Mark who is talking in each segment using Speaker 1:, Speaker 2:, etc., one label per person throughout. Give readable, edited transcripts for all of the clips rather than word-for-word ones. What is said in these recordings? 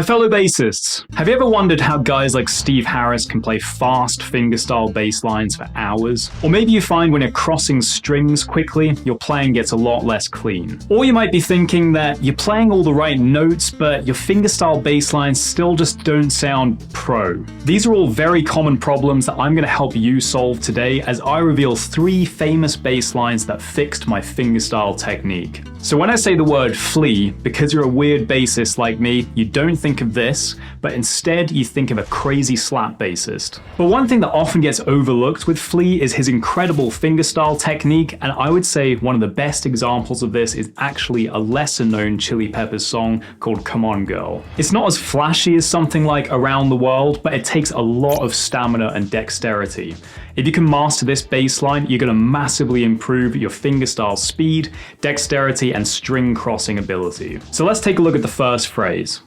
Speaker 1: My fellow bassists, have you ever wondered how guys like Steve Harris can play fast fingerstyle bass lines for hours? Or maybe you find when you're crossing strings quickly, your playing gets a lot less clean. Or you might be thinking that you're playing all the right notes, but your fingerstyle bass lines still just don't sound pro. These are all very common problems that I'm going to help you solve today as I reveal 3 famous bass lines that fixed my fingerstyle technique. So when I say the word flea, because you're a weird bassist like me, you don't think of this, but instead you think of a crazy slap bassist. But one thing that often gets overlooked with Flea is his incredible fingerstyle technique, and I would say one of the best examples of this is actually a lesser known Chili Peppers song called Come On Girl. It's not as flashy as something like Around the World, but it takes a lot of stamina and dexterity. If you can master this bass line, you're going to massively improve your fingerstyle speed, dexterity, and string crossing ability. So let's take a look at the first phrase.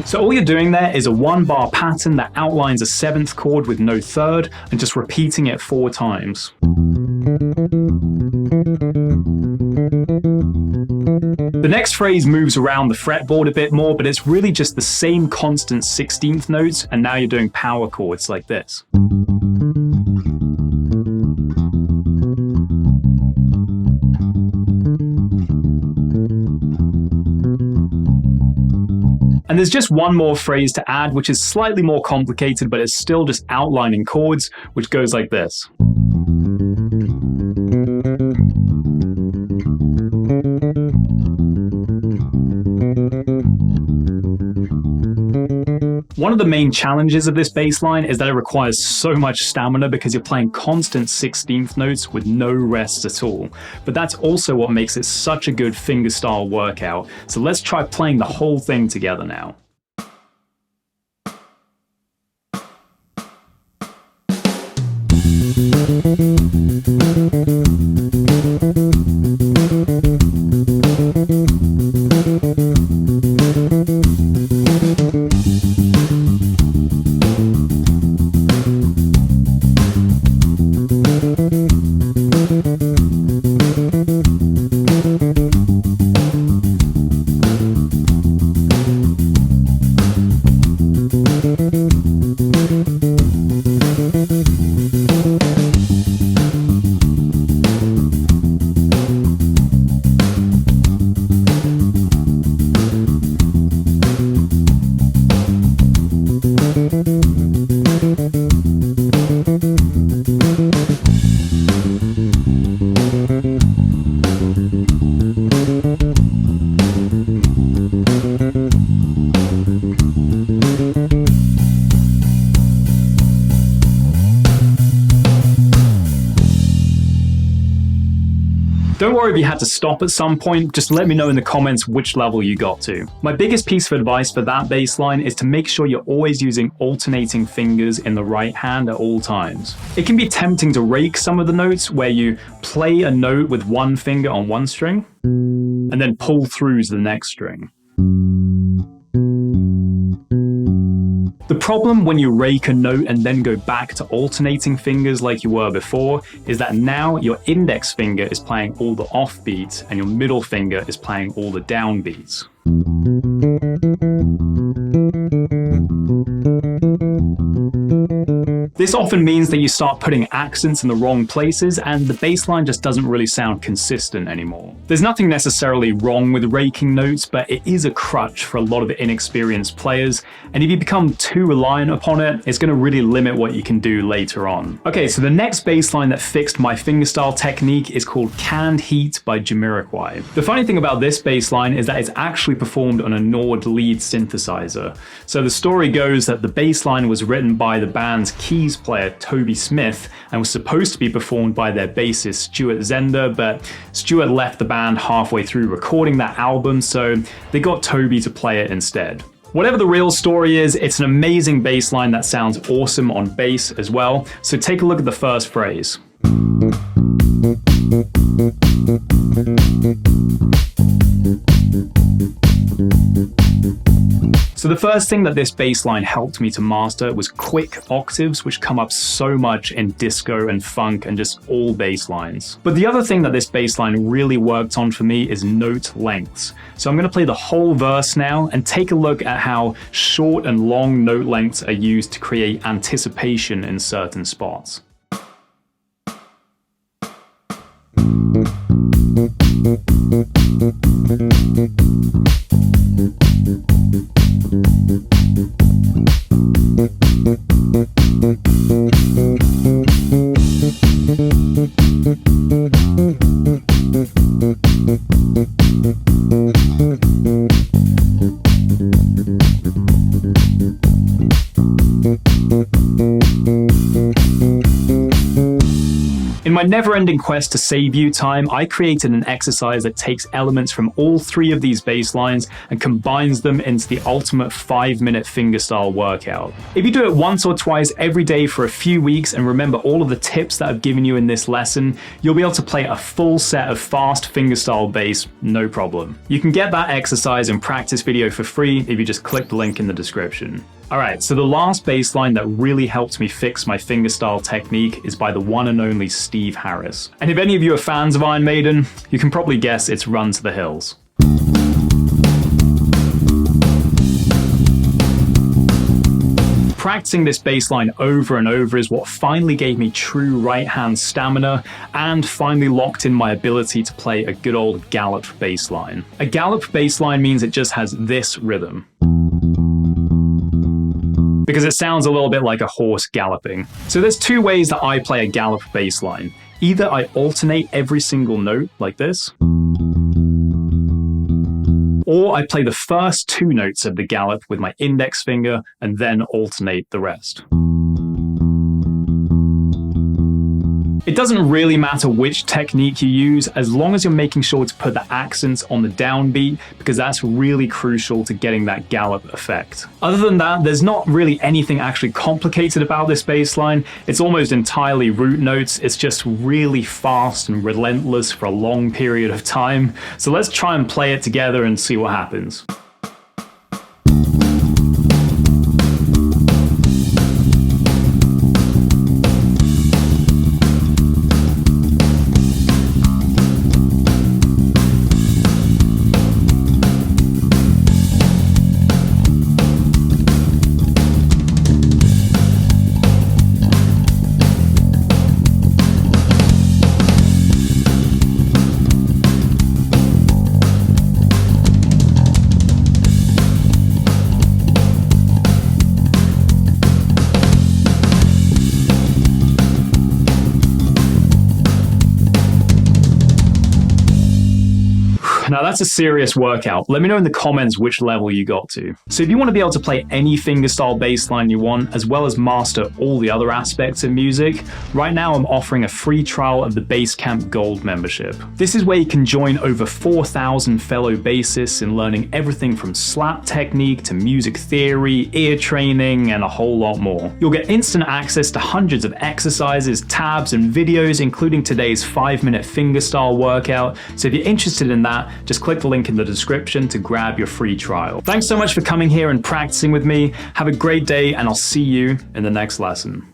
Speaker 1: So all you're doing there is a 1-bar pattern that outlines a 7th chord with no 3rd and just repeating it 4 times. The next phrase moves around the fretboard a bit more, but it's really just the same constant 16th notes, and now you're doing power chords like this. And there's just one more phrase to add, which is slightly more complicated, but it's still just outlining chords, which goes like this. One of the main challenges of this bass line is that it requires so much stamina because you're playing constant 16th notes with no rest at all. But that's also what makes it such a good fingerstyle workout. So let's try playing the whole thing together now. Don't worry if you had to stop at some point, just let me know in the comments which level you got to. My biggest piece of advice for that bass line is to make sure you're always using alternating fingers in the right hand at all times. It can be tempting to rake some of the notes where you play a note with one finger on one string and then pull through to the next string. The problem when you rake a note and then go back to alternating fingers like you were before is that now your index finger is playing all the off beats and your middle finger is playing all the down beats. This often means that you start putting accents in the wrong places and the bass line just doesn't really sound consistent anymore. There's nothing necessarily wrong with raking notes, but it is a crutch for a lot of inexperienced players, and if you become too reliant upon it, it's going to really limit what you can do later on. Okay, so the next bass line that fixed my fingerstyle technique is called Canned Heat by Jamiroquai. The funny thing about this bass line is that it's actually performed on a Nord lead synthesizer. So the story goes that the bass line was written by the band's keys player Toby Smith and was supposed to be performed by their bassist Stuart Zender, but Stuart left the band halfway through recording that album, so they got Toby to play it instead. Whatever the real story is, it's an amazing bass line that sounds awesome on bass as well, so take a look at the first phrase. So So the first thing that this bass line helped me to master was quick octaves, which come up so much in disco and funk and just all bass lines. But the other thing that this bass line really worked on for me is note lengths. So I'm going to play the whole verse now and take a look at how short and long note lengths are used to create anticipation in certain spots. In my never-ending quest to save you time, I created an exercise that takes elements from all three of these bass lines and combines them into the ultimate 5-minute fingerstyle workout. If you do it once or twice every day for a few weeks and remember all of the tips that I've given you in this lesson, you'll be able to play a full set of fast fingerstyle bass, no problem. You can get that exercise and practice video for free if you just click the link in the description. Alright, so the last bass line that really helped me fix my fingerstyle technique is by the one and only Steve Harris. And if any of you are fans of Iron Maiden, you can probably guess it's Run to the Hills. Practicing this bass line over and over is what finally gave me true right-hand stamina and finally locked in my ability to play a good old gallop bass line. A gallop bass line means it just has this rhythm, because it sounds a little bit like a horse galloping. So there's two ways that I play a gallop bass line. Either I alternate every single note like this, or I play the first two notes of the gallop with my index finger and then alternate the rest. It doesn't really matter which technique you use as long as you're making sure to put the accents on the downbeat, because that's really crucial to getting that gallop effect. Other than that, there's not really anything actually complicated about this bass line. It's almost entirely root notes. It's just really fast and relentless for a long period of time. So let's try and play it together and see what happens. Now that's a serious workout. Let me know in the comments which level you got to. So if you want to be able to play any fingerstyle bass line you want, as well as master all the other aspects of music, right now I'm offering a free trial of the Basecamp Gold membership. This is where you can join over 4,000 fellow bassists in learning everything from slap technique to music theory, ear training, and a whole lot more. You'll get instant access to hundreds of exercises, tabs, and videos, including today's 5-minute fingerstyle workout. So if you're interested in that, just click the link in the description to grab your free trial. Thanks so much for coming here and practicing with me. Have a great day, and I'll see you in the next lesson.